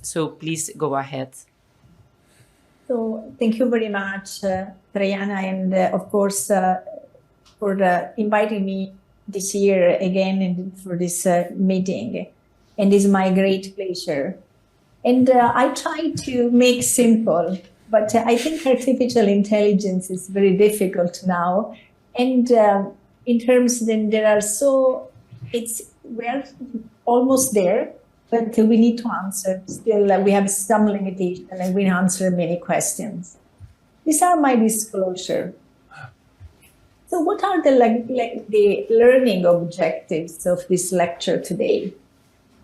So please go ahead. So thank you very much, Traiana, and of course for inviting me this year again and for this meeting. And it's my great pleasure. And I try to make simple, but I think artificial intelligence is very difficult now. And in terms, then there are we're almost there, but we need to answer. Still, we have some limitation and we answer many questions. These are my disclosure. So what are the learning objectives of this lecture today?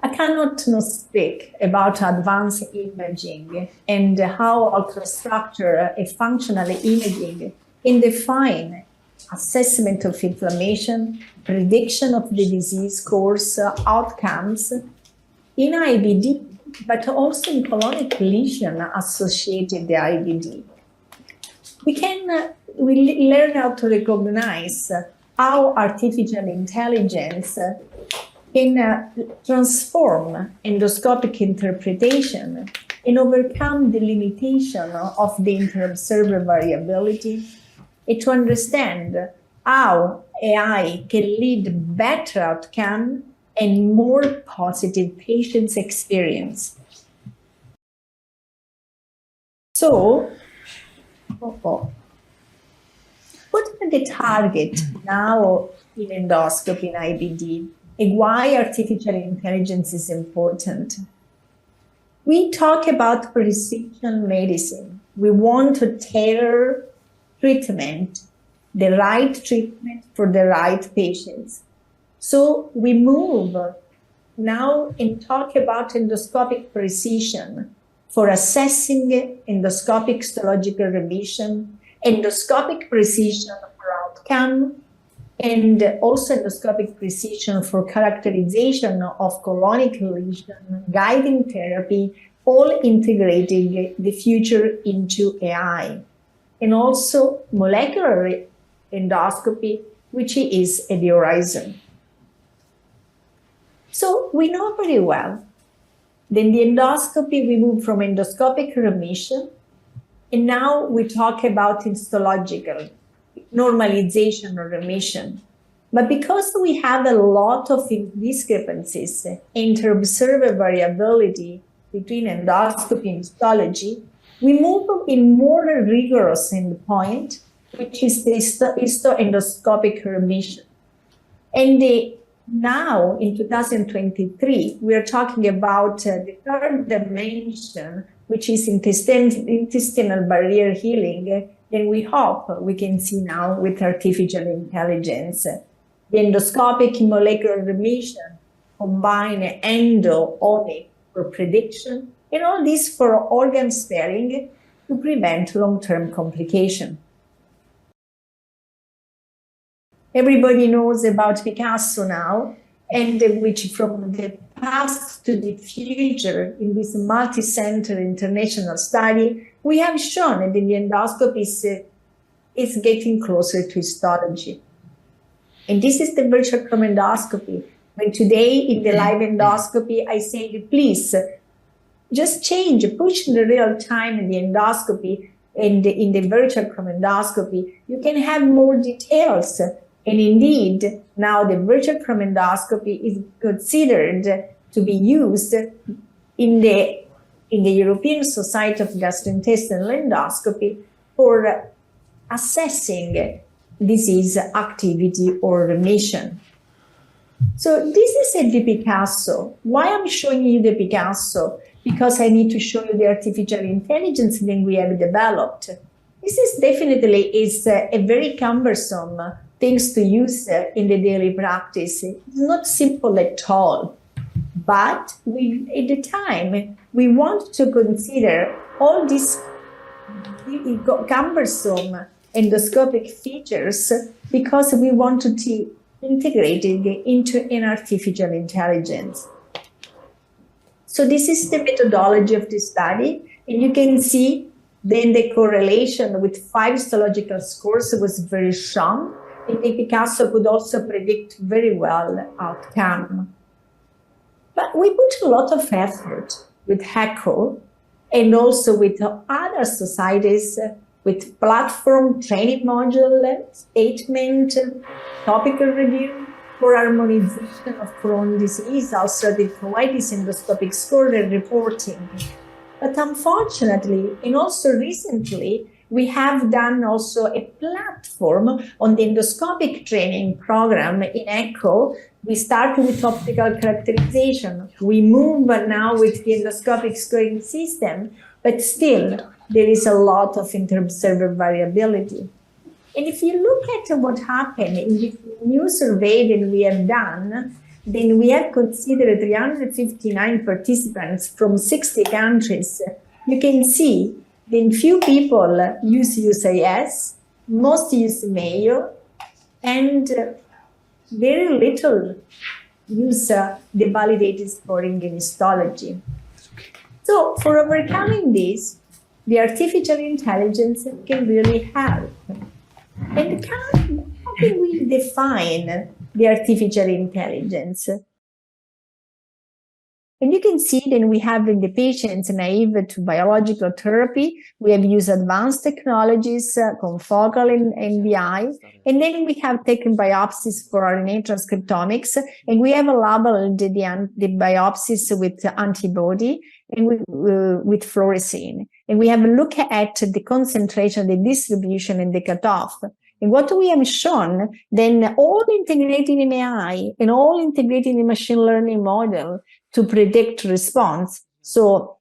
I cannot speak about advanced imaging and how ultrastructure and functional imaging can define assessment of inflammation, prediction of the disease course, outcomes in IBD, but also in colonic lesion associated the IBD. We learn how to recognize how artificial intelligence can transform endoscopic interpretation and overcome the limitation of the inter-observer variability, and to understand how AI can lead better outcome and more positive patient's experience. So, what are the targets now in endoscopy in IBD? And why artificial intelligence is important? We talk about precision medicine. We want to tailor treatment, the right treatment for the right patients. So we move now and talk about endoscopic precision for assessing endoscopic histological remission, endoscopic precision for outcome, and also endoscopic precision for characterization of colonic lesion, guiding therapy, all integrating the future into AI. And also molecular endoscopy, which is at the horizon. So we know very well. Then the endoscopy, we move from endoscopic remission, and now we talk about histological normalization or remission. But because we have a lot of discrepancies, inter-observer variability between endoscopy and histology, we move in more rigorous endpoint, which is the endoscopic remission. And now, in 2023, we are talking about the third dimension, which is intestinal barrier healing. And we hope we can see now with artificial intelligence. The endoscopic molecular remission combine endo-omic for prediction, and all this for organ sparing to prevent long-term complication. Everybody knows about Picasso now, and which from the past to the future in this multi-center international study, we have shown that the endoscopy is getting closer to histology. And this is the virtual chromendoscopy. When today in the live endoscopy, I say, please, just change, push in the real time in the endoscopy and in the virtual chromendoscopy, you can have more details. And indeed, now the virtual chromendoscopy is considered to be used in the European Society of Gastrointestinal Endoscopy for assessing disease activity or remission. So this is the Picasso. Why I'm showing you the Picasso? Because I need to show you the artificial intelligence that we have developed. This is definitely a very cumbersome things to use in the daily practice. It's not simple at all. But at the time, we want to consider all these cumbersome endoscopic features because we want to integrate it into an artificial intelligence. So this is the methodology of the study, and you can see then the correlation with 5 histological scores was very strong, and the Picasso could also predict very well outcome. But we put a lot of effort with echo, and also with other societies with platform, training module, statement, topical review for harmonization of Crohn's disease, also the provide this endoscopic score and reporting. But unfortunately, and also recently, we have done also a platform on the endoscopic training program in ECHO. We started with optical characterization. We move now with the endoscopic scoring system, but still there is a lot of inter-observer variability. And if you look at what happened in this new survey that we have done, then we have considered 359 participants from 60 countries. You can see then few people use USIS, most use Mayo, and very little use the validated scoring in histology. So for overcoming this, the artificial intelligence can really help. And how can we define the artificial intelligence? And you can see then we have in the patients naive to biological therapy, we have used advanced technologies, confocal and NBI, and then we have taken biopsies for RNA transcriptomics, and we have labeled the biopsies with antibody and with fluorescein. And we have a look at the concentration, the distribution, and the cutoff. And what we have shown, then all integrated in AI and all integrated in machine learning model to predict response. So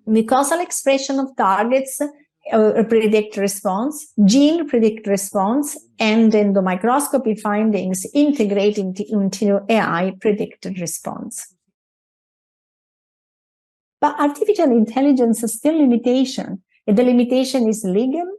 mucosal expression of targets predict response, gene predict response, and endomicroscopy findings integrate into AI predicted response. But artificial intelligence has still limitation. And the limitation is legal,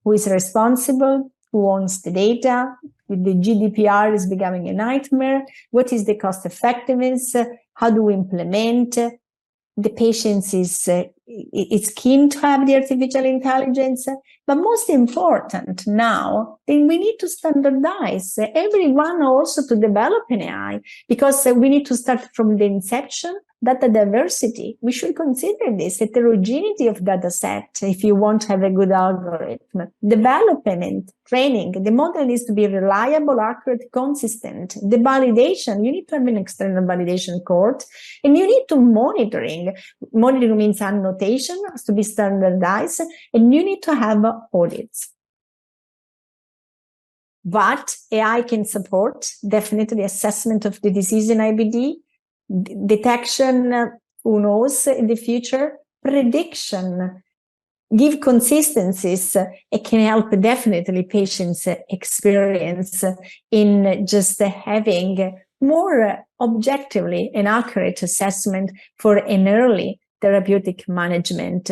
who is responsible, who owns the data, with the GDPR is becoming a nightmare. What is the cost effectiveness? How do we implement? The patient is keen to have the artificial intelligence, but most important now, then we need to standardize everyone also to develop an AI, because we need to start from the inception. Data diversity, we should consider this heterogeneity of data set if you want to have a good algorithm. Development, training, the model needs to be reliable, accurate, consistent. The validation, you need to have an external validation court, and you need to monitoring. Monitoring means annotation, has to be standardized, and you need to have audits. What AI can support, definitely assessment of the disease in IBD, detection, who knows in the future, prediction, give consistencies. It can help definitely patients' experience in just having more objectively an accurate assessment for an early therapeutic management.